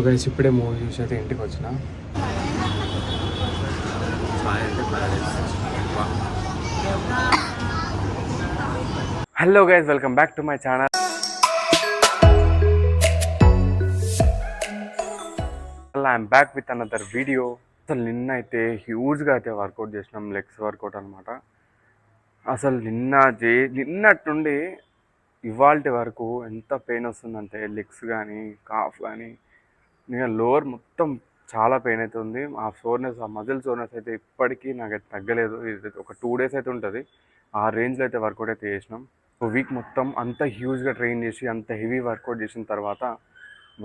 Guys ఇప్పుడే movie చూసి అయితే ఇంటికి వచ్చిన. Hello guys, welcome back to my channel. I'm back with another video. అసలు నిన్న అయితే హ్యూజ్గా అయితే వర్కౌట్ చేసినాం, లెగ్స్ వర్కౌట్ అనమాట. అసలు నిన్నట్టుండి ఇవాల్టి వరకు ఎంత పెయిన్ వస్తుందంటే లెగ్స్ కానీ కాఫ్ కానీ, ఇంకా లోవర్ మొత్తం చాలా పెయిన్ అయితే ఉంది. ఆ సోర్నెస్, ఆ మజిల్ సోర్నెస్ అయితే ఇప్పటికీ నాకైతే తగ్గలేదు. ఇది ఒక 2 days అయితే ఉంటుంది. ఆ రేంజ్లో అయితే వర్కౌట్ అయితే చేసినాం. వీక్ మొత్తం అంత హ్యూజ్గా ట్రైన్ చేసి అంత హెవీ వర్కౌట్ చేసిన తర్వాత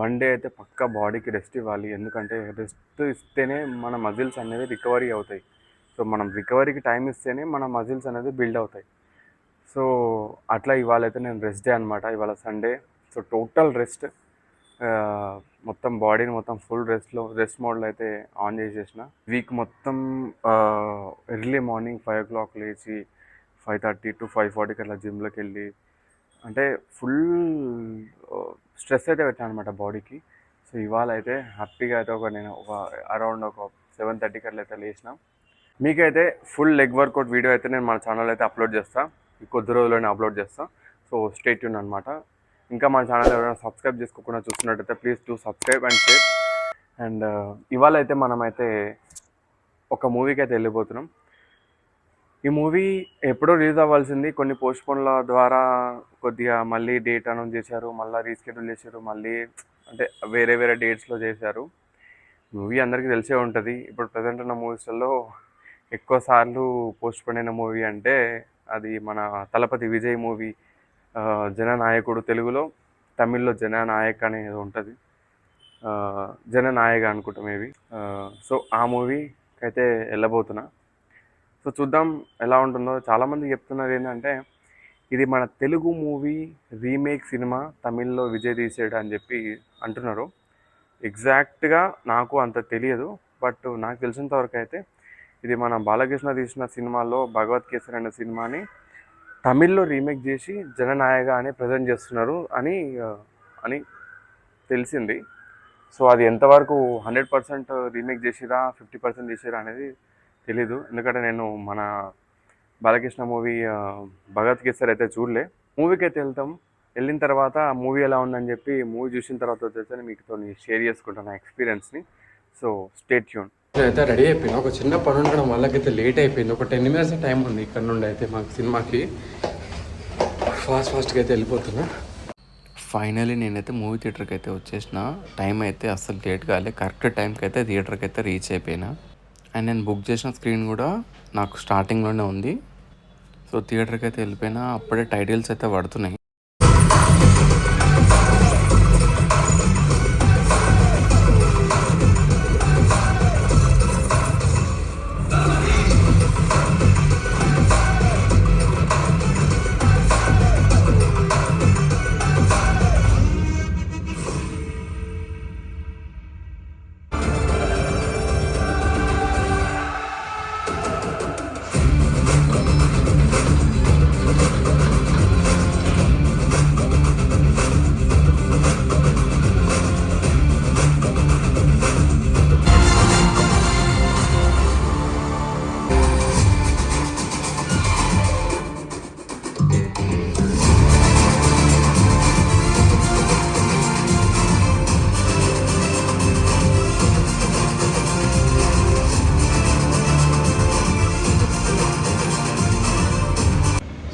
1 day అయితే పక్కా బాడీకి రెస్ట్ ఇవ్వాలి. ఎందుకంటే రెస్ట్ ఇస్తేనే మన మజిల్స్ అనేది రికవరీ అవుతాయి. సో మనం రికవరీకి టైం ఇస్తేనే మన మజిల్స్ అనేది బిల్డ్ అవుతాయి. సో అట్లా ఇవాళ అయితే నేను రెస్ట్ డే అనమాట. ఇవాళ సండే. సో టోటల్ రెస్ట్, మొత్తం బాడీని మొత్తం ఫుల్ రెస్ట్ మోడ్లో అయితే ఆన్ చేసేసిన. వీక్ మొత్తం ఎర్లీ మార్నింగ్ 5 o'clock లేచి 5:30 to 5:40 అట్లా జిమ్లోకి వెళ్ళి, అంటే ఫుల్ స్ట్రెస్ అయితే పెట్టాను అనమాట బాడీకి. సో ఇవాళ అయితే హ్యాపీగా అయితే నేను అరౌండ్ ఒక 7:30 అట్లా అయితే లేచిన. మీకైతే ఫుల్ లెగ్ వర్కౌట్ వీడియో అయితే నేను మన ఛానల్ అయితే అప్లోడ్ చేస్తాను. ఈ కొద్ది రోజుల్లోనే అప్లోడ్ చేస్తాను. సో స్టే ట్యూన్ అనమాట. ఇంకా మన ఛానల్ ఎవరైనా సబ్స్క్రైబ్ చేసుకోకుండా చూస్తున్నట్టయితే please do subscribe and share. And ఇవాళ అయితే మనమైతే ఒక మూవీకి అయితే వెళ్ళిపోతున్నాం. ఈ మూవీ ఎప్పుడో రిలీజ్ అవ్వాల్సింది, కొన్ని పోస్ట్పోన్ల ద్వారా కొద్దిగా మళ్ళీ డేట్ అనౌన్స్ చేశారు, మళ్ళీ రీస్కెడ్యూల్ చేశారు, మళ్ళీ అంటే వేరే వేరే డేట్స్లో చేశారు. మూవీ అందరికీ తెలిసే ఉంటుంది. ఇప్పుడు ప్రజెంట్ ఉన్న మూవీస్లలో ఎక్కువ సార్లు పోస్ట్పోన్ అయిన మూవీ అంటే అది మన తలపతి విజయ్ మూవీ జననాయకుడు. తెలుగులో, తమిళ్లో జననాయక్ అనేది ఉంటుంది. జననాయక అనుకుంటా మేబీ. సో ఆ మూవీకి అయితే వెళ్ళబోతున్నా. సో చూద్దాం ఎలా ఉంటుందో. చాలామంది చెప్తున్నారు ఏంటంటే ఇది మన తెలుగు మూవీ రీమేక్ సినిమా, తమిళ్లో విజయ్ తీసాడు అని చెప్పి అంటున్నారు. ఎగ్జాక్ట్గా నాకు అంత తెలియదు, బట్ నాకు తెలిసినంత వరకు అయితే ఇది మన బాలకృష్ణ తీసిన సినిమాలో భగవత్ కేసరి అనే సినిమాని తమిళ్లో రీమేక్ చేసి జననాయక అని ప్రజెంట్ చేస్తున్నారు అని తెలిసింది. సో అది ఎంతవరకు 100% రీమేక్ చేసిరా, 50% చేసిరా అనేది తెలీదు. ఎందుకంటే నేను మన బాలకృష్ణ మూవీ భగవత్ కేసరి అయితే చూడలే. మూవీకి అయితే వెళ్తాం. వెళ్ళిన తర్వాత ఆ మూవీ ఎలా ఉందని చెప్పి మూవీ చూసిన తర్వాత వచ్చేసి మీతో షేర్ చేసుకుంటాను నా ఎక్స్పీరియన్స్ని. So stay tune. అయితే రెడీ అయిపోయినా. ఒక చిన్న పని ఉండడం వల్లకైతే లేట్ అయిపోయింది. ఒక 10 minutes టైం ఉంది ఇక్కడ నుండి అయితే మాకు సినిమాకి. ఫాస్ట్గా అయితే వెళ్ళిపోతున్నా. ఫైనలీ నేనైతే మూవీ థియేటర్కి అయితే వచ్చేసిన. టైం అయితే అస్సలు లేట్ కాలే, కరెక్ట్ టైంకి అయితే థియేటర్కి అయితే రీచ్ అయిపోయినా. అండ్ నేను బుక్ చేసిన స్క్రీన్ కూడా నాకు స్టార్టింగ్లోనే ఉంది. సో థియేటర్కి అయితే వెళ్ళిపోయినా. అప్పుడే టైటిల్స్ అయితే పడుతున్నాయి.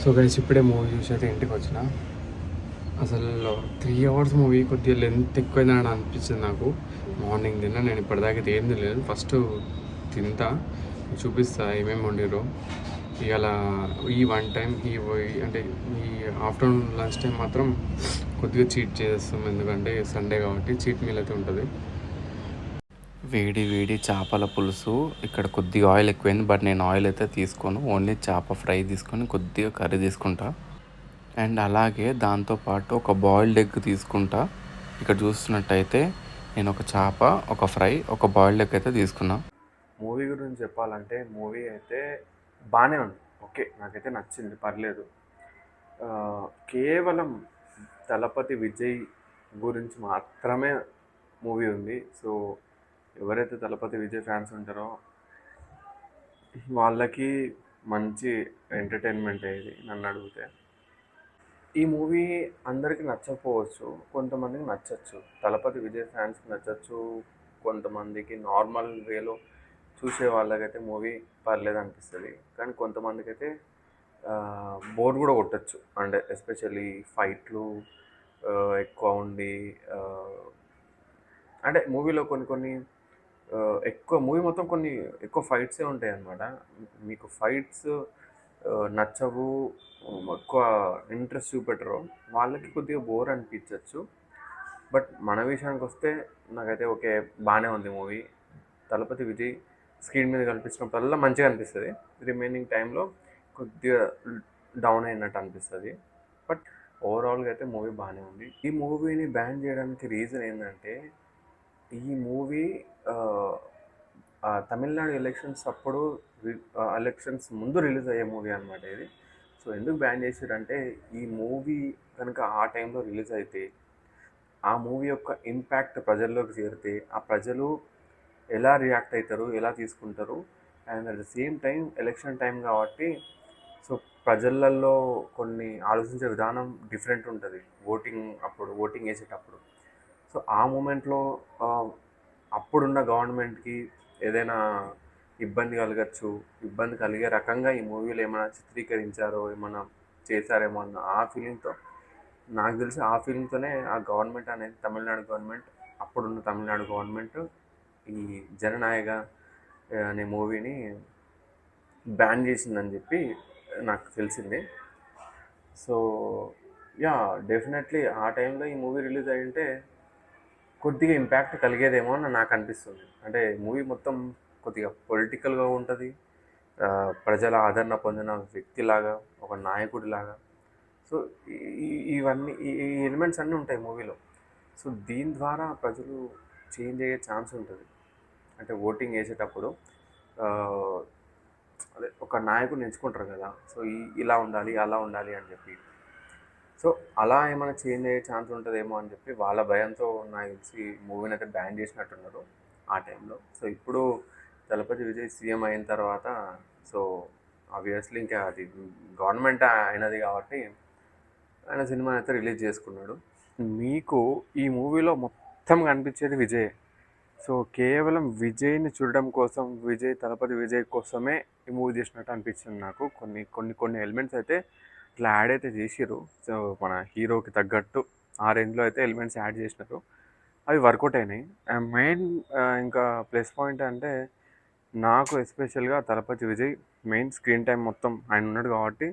సో గైస్ ఇప్పుడే మూవీ చూసి అయితే ఇంటికి వచ్చిన. అసలు 3 hours మూవీ కొద్దిగా లెంత్ ఎక్కువైందని అనిపించింది నాకు. మార్నింగ్ తిన్నా, నేను ఇప్పటిదాకా ఏం తినలేదు. ఫస్ట్ తింటా, చూపిస్తా ఏమేమి వండిరో. ఇవాళ ఈ వన్ టైం అంటే ఈ ఆఫ్టర్నూన్ లంచ్ టైం మాత్రం కొద్దిగా చీట్ చేస్తాం. ఎందుకంటే సండే కాబట్టి చీట్ మీల్ అయితే ఉంటుంది. వేడి వేడి చేపల పులుసు. ఇక్కడ కొద్దిగా ఆయిల్ ఎక్కువైంది, బట్ నేను ఆయిల్ అయితే తీసుకోను. ఓన్లీ చేప ఫ్రై తీసుకొని కొద్దిగా కర్రీ తీసుకుంటా. అండ్ అలాగే దాంతోపాటు ఒక బాయిల్డ్ ఎగ్ తీసుకుంటా. ఇక్కడ చూస్తున్నట్టయితే నేను ఒక చేప, ఒక ఫ్రై, ఒక బాయిల్డ్ ఎగ్ అయితే తీసుకున్నా. మూవీ గురించి చెప్పాలంటే మూవీ అయితే బాగానే ఉంది. ఓకే, నాకైతే నచ్చింది, పర్లేదు. కేవలం తలపతి విజయ్ గురించి మాత్రమే మూవీ ఉంది. సో ఎవరైతే దళపతి విజయ్ ఫ్యాన్స్ ఉంటారో వాళ్ళకి మంచి ఎంటర్టైన్మెంటే ఇది నన్ను అడిగితే. ఈ మూవీ అందరికి నచ్చకపోవచ్చు, కొంతమందికి నచ్చచ్చు. దళపతి విజయ్ ఫ్యాన్స్కి నచ్చచ్చు, కొంతమందికి నార్మల్ వేలో చూసే వాళ్ళకైతే మూవీ పర్లేదు అనిపిస్తుంది. కానీ కొంతమందికైతే బోర్ కూడా కొట్టచ్చు. అంటే ఎస్పెషల్లీ ఫైట్లు ఎక్కువ ఉండి, అంటే మూవీలో కొన్ని కొన్ని ఎక్కువ మూవీ మొత్తం కొన్ని ఎక్కువ ఫైట్సే ఉంటాయి అన్నమాట. మీకు ఫైట్స్ నచ్చవు, ఎక్కువ ఇంట్రెస్ట్ చూపెట్టరు, వాళ్ళకి కొద్దిగా బోర్ అనిపించవచ్చు. బట్ మన విషయానికి వస్తే నాకైతే ఓకే, బాగానే ఉంది మూవీ. దళపతి విజయ్ స్క్రీన్ మీద కనిపించినప్పుడల్లా మంచిగా అనిపిస్తుంది. రిమైనింగ్ టైంలో కొద్దిగా డౌన్ అయినట్టు అనిపిస్తుంది. బట్ ఓవరాల్గా అయితే మూవీ బాగానే ఉంది. ఈ మూవీని బ్యాన్ చేయడానికి రీజన్ ఏంటంటే, ఈ మూవీ తమిళనాడు ఎలక్షన్స్ అప్పుడు, ఎలక్షన్స్ ముందు రిలీజ్ అయ్యే మూవీ అనమాట ఇది. సో ఎందుకు బ్యాన్ చేసారంటే, ఈ మూవీ కనుక ఆ టైంలో రిలీజ్ అయితే ఆ మూవీ యొక్క ఇంపాక్ట్ ప్రజల్లోకి చేరితే ఆ ప్రజలు ఎలా రియాక్ట్ అవుతారు, ఎలా తీసుకుంటారు. And at the same time election time కాబట్టి సో ప్రజలల్లో కొన్ని ఆలోచించే విధానం డిఫరెంట్ ఉంటుంది ఓటింగ్ వేసేటప్పుడు. సో ఆ మూమెంట్లో అప్పుడున్న గవర్నమెంట్కి ఏదైనా ఇబ్బంది కలగచ్చు. ఇబ్బంది కలిగే రకంగా ఈ మూవీలో ఏమైనా చిత్రీకరించారో, ఏమైనా చేశారేమో అన్న ఆ ఫీలింగ్తో, నాకు తెలిసి ఆ ఫీలింగ్తోనే ఆ గవర్నమెంట్ అనేది, తమిళనాడు గవర్నమెంట్, అప్పుడున్న తమిళనాడు గవర్నమెంట్ ఈ జననాయక అనే మూవీని బ్యాన్ చేసిందని చెప్పి నాకు తెలిసింది. సో యా, డెఫినెట్లీ ఆ టైంలో ఈ మూవీ రిలీజ్ అయ్యింటే కొద్దిగా ఇంపాక్ట్ కలిగేదేమో అని నాకు అనిపిస్తుంది. అంటే మూవీ మొత్తం కొద్దిగా పొలిటికల్గా ఉంటుంది, ప్రజల ఆదరణ పొందిన వ్యక్తిలాగా, ఒక నాయకుడిలాగా. సో ఇవన్నీ ఈ ఎలిమెంట్స్ అన్నీ ఉంటాయి మూవీలో. సో దీని ద్వారా ప్రజలు చేంజ్ అయ్యే ఛాన్స్ ఉంటుంది. అంటే ఓటింగ్ వేసేటప్పుడు అదే ఒక నాయకుడిని ఎంచుకుంటారు కదా, సో ఇలా ఉండాలి, అలా ఉండాలి అని చెప్పి. సో అలా ఏమైనా చేంజ్ అయ్యే ఛాన్స్ ఉంటుందేమో అని చెప్పి వాళ్ళ భయంతో నాకు తెలిసి మూవీని అయితే బ్యాన్ చేసినట్టున్నారు ఆ టైంలో. సో ఇప్పుడు దళపతి విజయ్ సీఎం అయిన తర్వాత, సో ఆబ్వియస్లీ ఇంకా అది గవర్నమెంట్ అయినది కాబట్టి ఆయన సినిమాని అయితే రిలీజ్ చేసుకున్నాడు. మీకు ఈ మూవీలో మొత్తం కనిపించేది విజయ్. సో కేవలం విజయ్ని చూడడం కోసం, దళపతి విజయ్ కోసమే ఈ మూవీ చేసినట్టు అనిపించింది నాకు. కొన్ని కొన్ని కొన్ని ఎలిమెంట్స్ అయితే ఇట్లా యాడ్ అయితే చేసిర్రు. సో మన హీరోకి తగ్గట్టు ఆ రేంజ్లో అయితే ఎలిమెంట్స్ యాడ్ చేసినారు, అవి వర్కౌట్ అయినాయి. మెయిన్ ఇంకా ప్లస్ పాయింట్ అంటే, నాకు ఎస్పెషల్గా దళపతి విజయ్ మెయిన్ స్క్రీన్ టైం మొత్తం ఆయన ఉన్నాడు కాబట్టి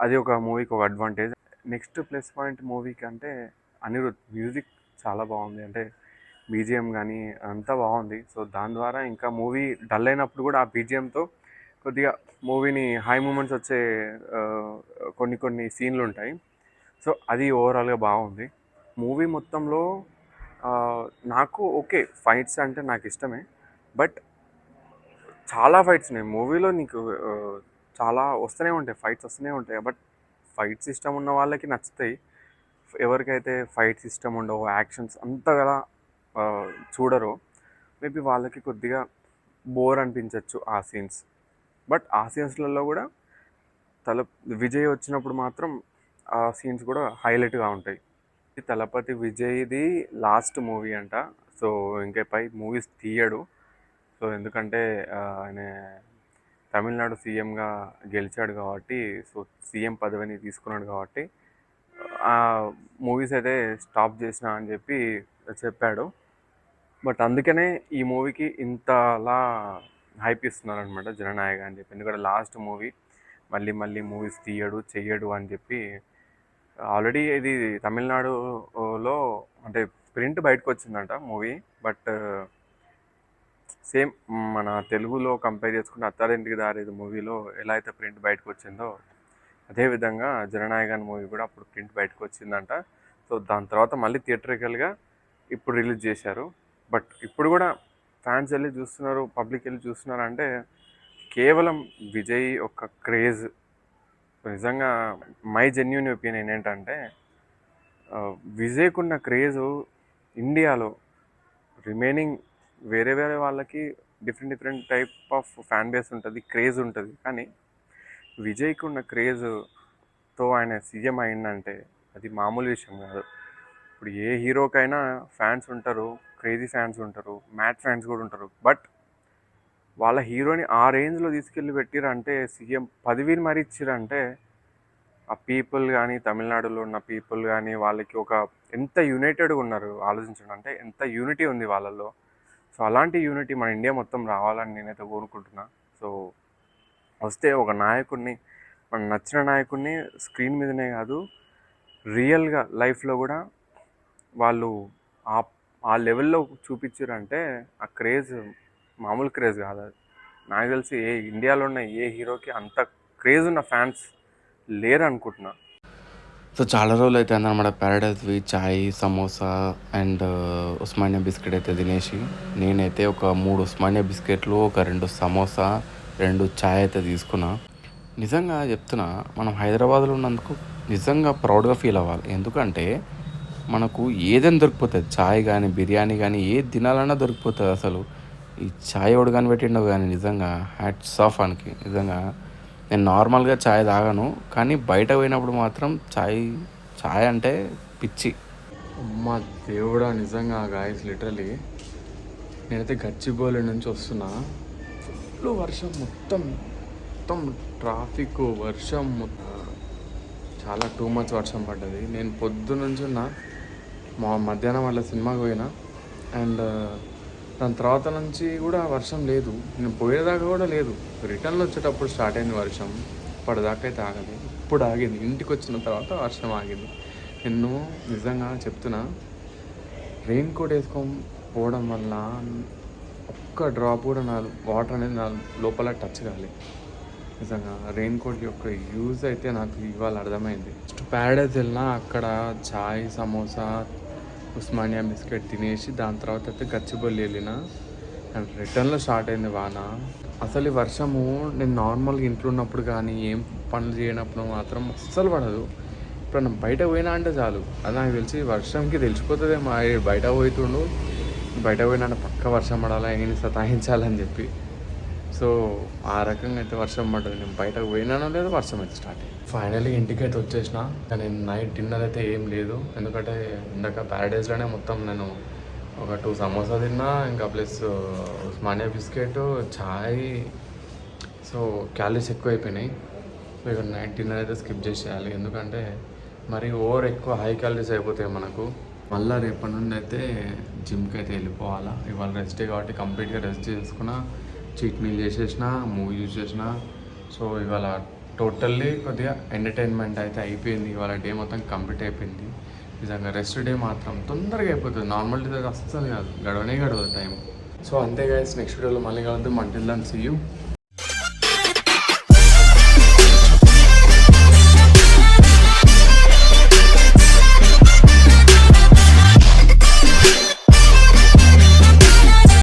అది ఒక మూవీకి ఒక అడ్వాంటేజ్. నెక్స్ట్ ప్లస్ పాయింట్ మూవీకి అంటే అనిరుద్ మ్యూజిక్ చాలా బాగుంది. అంటే బీజిఎం కానీ అంతా బాగుంది. సో దాని ద్వారా ఇంకా మూవీ డల్ అయినప్పుడు కూడా ఆ బీజిఎంతో కొద్దిగా మూవీని హై మూమెంట్స్ వచ్చే కొన్ని కొన్ని సీన్లు ఉంటాయి. సో అది ఓవరాల్గా బాగుంది. మూవీ మొత్తంలో నాకు ఓకే, ఫైట్స్ అంటే నాకు ఇష్టమే. బట్ చాలా ఫైట్స్ ఉన్నాయి మూవీలో. నీకు చాలా వస్తూనే ఉంటాయి, ఫైట్స్ వస్తూనే ఉంటాయి. బట్ ఫైట్స్ ఇష్టం ఉన్న వాళ్ళకి నచ్చుతాయి. ఎవరికైతే ఫైట్స్ ఇష్టం ఉండవు, యాక్షన్స్ అంతగా చూడరు, మేబీ వాళ్ళకి కొద్దిగా బోర్ అనిపించవచ్చు ఆ సీన్స్. బట్ ఆ సీన్స్లలో కూడా విజయ్ వచ్చినప్పుడు మాత్రం ఆ సీన్స్ కూడా హైలైట్గా ఉంటాయి. తలపతి విజయ్ది లాస్ట్ మూవీ అంట. సో ఇంకా పై మూవీస్ తీయడు. సో ఎందుకంటే ఆయన తమిళనాడు సీఎంగా గెలిచాడు కాబట్టి, సో సీఎం పదవిని తీసుకున్నాడు కాబట్టి ఆ మూవీస్ అయితే స్టాప్ చేసిన అని చెప్పి చెప్పాడు. బట్ అందుకనే ఈ మూవీకి ఇంతలా హైప్ ఇస్తున్నారు అనమాట, జననాయక అని చెప్పి. ఎందుకంటే లాస్ట్ మూవీ, మళ్ళీ మళ్ళీ మూవీస్ తీయడు చెయ్యడు అని చెప్పి. ఆల్రెడీ ఇది తమిళనాడులో అంటే ప్రింట్ బయటకు వచ్చిందంట మూవీ. బట్ సేమ్ మన తెలుగులో కంపేర్ చేసుకుంటే అత్తారింటికి దారేది మూవీలో ఎలా అయితే ప్రింట్ బయటకు వచ్చిందో, అదేవిధంగా జననాయకన్ మూవీ కూడా అప్పుడు ప్రింట్ బయటకు వచ్చిందంట. సో దాని తర్వాత మళ్ళీ థియేటర్కల్గా ఇప్పుడు రిలీజ్ చేశారు. బట్ ఇప్పుడు కూడా ఫ్యాన్స్ వెళ్ళి చూస్తున్నారు, పబ్లిక్ వెళ్ళి చూస్తున్నారు అంటే కేవలం విజయ్ ఒక క్రేజ్. నిజంగా మై జెన్యూన్ ఒపీనియన్ ఏంటంటే, విజయ్కున్న క్రేజు ఇండియాలో రిమైనింగ్ వేరే వేరే వాళ్ళకి different type of fan base ఉంటుంది, క్రేజ్ ఉంటుంది. కానీ విజయ్కి ఉన్న క్రేజ్తో ఆయన సీఎం అయిందంటే అది మామూలు విషయం కాదు. ఇప్పుడు ఏ హీరోకైనా ఫ్యాన్స్ ఉంటారు, క్రేజీ ఫ్యాన్స్ ఉంటారు, మ్యాట్ ఫ్యాన్స్ కూడా ఉంటారు. బట్ వాళ్ళ హీరోని ఆ రేంజ్లో తీసుకెళ్ళి పెట్టిరంటే, సీఎం పదవిని మరీ ఇచ్చిరంటే, ఆ పీపుల్ కానీ, తమిళనాడులో ఉన్న పీపుల్ కానీ వాళ్ళకి ఒక ఎంత యునైటెడ్గా ఉన్నారు ఆలోచించండి. అంటే ఎంత యూనిటీ ఉంది వాళ్ళల్లో. సో అలాంటి యూనిటీ మన ఇండియా మొత్తం రావాలని నేనైతే కోరుకుంటున్నా. సో వస్తే ఒక నాయకుడిని, మనకు నచ్చిన నాయకుడిని స్క్రీన్ మీదనే కాదు, రియల్గా లైఫ్లో కూడా వాళ్ళు ఆ ఆ లెవెల్లో చూపించారంటే ఆ క్రేజ్ మామూలు క్రేజ్ కాదు అది. నాకు తెలిసి ఇండియాలో ఉన్న ఏ హీరోకి అంత క్రేజ్ ఉన్న ఫ్యాన్స్ లేరు అనుకుంటున్నా. సో చాలా రోజులు అయితే అన్నమాట ప్యారడైజ్వి చాయ్, సమోసా అండ్ ఉస్మానియా బిస్కెట్ అయితే తినేసి, నేనైతే ఒక 3 ఉస్మానియా బిస్కెట్లు, ఒక 2 సమోసా, 2 చాయ్ అయితే తీసుకున్నా. నిజంగా చెప్తున్నా, మనం హైదరాబాద్లో ఉన్నందుకు నిజంగా ప్రౌడ్గా ఫీల్ అవ్వాలి. ఎందుకంటే మనకు ఏదైనా దొరికిపోతుంది, చాయ్ కానీ, బిర్యానీ కానీ, ఏది తినాలన్నా దొరికిపోతుంది. అసలు ఈ చాయ్ ఎవడు కనిపెట్టిండో కానీ నిజంగా హ్యాట్స్ ఆఫ్ వానికి. నిజంగా నేను నార్మల్గా చాయ్ తాగను, కానీ బయట పోయినప్పుడు మాత్రం చాయ్ అంటే పిచ్చి. అమ్మ దేవుడా, నిజంగా గాయస్ లిటరలీ నేనైతే గచ్చిబౌలి నుంచి వస్తున్నా. ఫుల్ వర్షం, మొత్తం ట్రాఫిక్, వర్షం, చాలా టూ మచ్ వర్షం పడ్డది. నేను పొద్దునుంచి మధ్యాహ్నం వాళ్ళ సినిమాకి పోయినా. అండ్ దాని తర్వాత నుంచి కూడా వర్షం లేదు. నేను పోయేదాకా కూడా లేదు. రిటర్న్లో వచ్చేటప్పుడు స్టార్ట్ అయింది వర్షం. ఇప్పటిదాకా అయితే ఆగలేదు. ఇప్పుడు ఆగింది. ఇంటికి వచ్చిన తర్వాత వర్షం ఆగింది. నేను నిజంగా చెప్తున్నా, రెయిన్ కోట్ వేసుకోకపోవడం వల్ల ఒక్క డ్రాప్ కూడా నా వాటర్ అనేది నా లోపల టచ్ కాలేదు. నిజంగా రెయిన్ కోట్ యొక్క యూజ్ అయితే నాకు ఇవాళ అర్థమైంది. ఫస్ట్ ప్యారడైజ్ వెళ్ళినా, అక్కడ చాయ్, సమోసా, ఉస్మానియా బిస్కెట్ తినేసి దాని తర్వాత అయితే గచ్చిబౌలి వెళ్ళిన. అండ్ రిటర్న్లో స్టార్ట్ అయింది వాన. అసలు ఈ వర్షము నేను నార్మల్గా ఇంట్లో ఉన్నప్పుడు కానీ, ఏం పనులు చేయనప్పుడు మాత్రం అస్సలు పడదు. ఇప్పుడు నేను బయట పోయినా అంటే చాలు, అది నాకు తెలిసి వర్షంకి తెలిసిపోతుంది. మా బయట పోయినా పక్క వర్షం పడాలా, ఏం సతాయించాలని చెప్పి. సో ఆ రకంగా అయితే వర్షం పడ్డది. నేను బయటకు పోయినానో లేదో వర్షం అయితే స్టార్ట్ అయ్యింది. ఫైనల్లీ ఇంటికి అయితే వచ్చేసిన. కానీ నైట్ డిన్నర్ అయితే ఏం లేదు, ఎందుకంటే ఇందాక ప్యారడైజ్లోనే మొత్తం నేను ఒక 2 సమోసా తిన్నా, ఇంకా ప్లస్ ఉస్మానియా బిస్కెట్, చాయ్. సో క్యాలరీస్ ఎక్కువ అయిపోయినాయి. సో ఇక నైట్ డిన్నర్ అయితే స్కిప్ చేసేయాలి, ఎందుకంటే మరి ఎక్కువ హై క్యాలరీస్ అయిపోతాయి మనకు. మళ్ళీ రేపటి నుండి అయితే జిమ్కి అయితే వెళ్ళిపోవాలా. ఇవాళ రెస్ట్ డే కాబట్టి కంప్లీట్గా రెస్ట్ చేసుకున్నా, చీట్ మీల్ చేసేసిన, మూవీ యూజ్ చేసిన. సో ఇవాళ టోటల్లీ కొద్దిగా ఎంటర్టైన్మెంట్ అయితే అయిపోయింది. ఇవాళ డే మొత్తం కంప్లీట్ అయిపోయింది. నిజంగా రెస్ట్ డే మాత్రం తొందరగా అయిపోతుంది. నార్మల్ డే అస్సలు కాదు, గడవదు టైం. సో అంతే గైస్, నెక్స్ట్ వీడియోలో మళ్ళీ కలుద్దాం. Until then see you.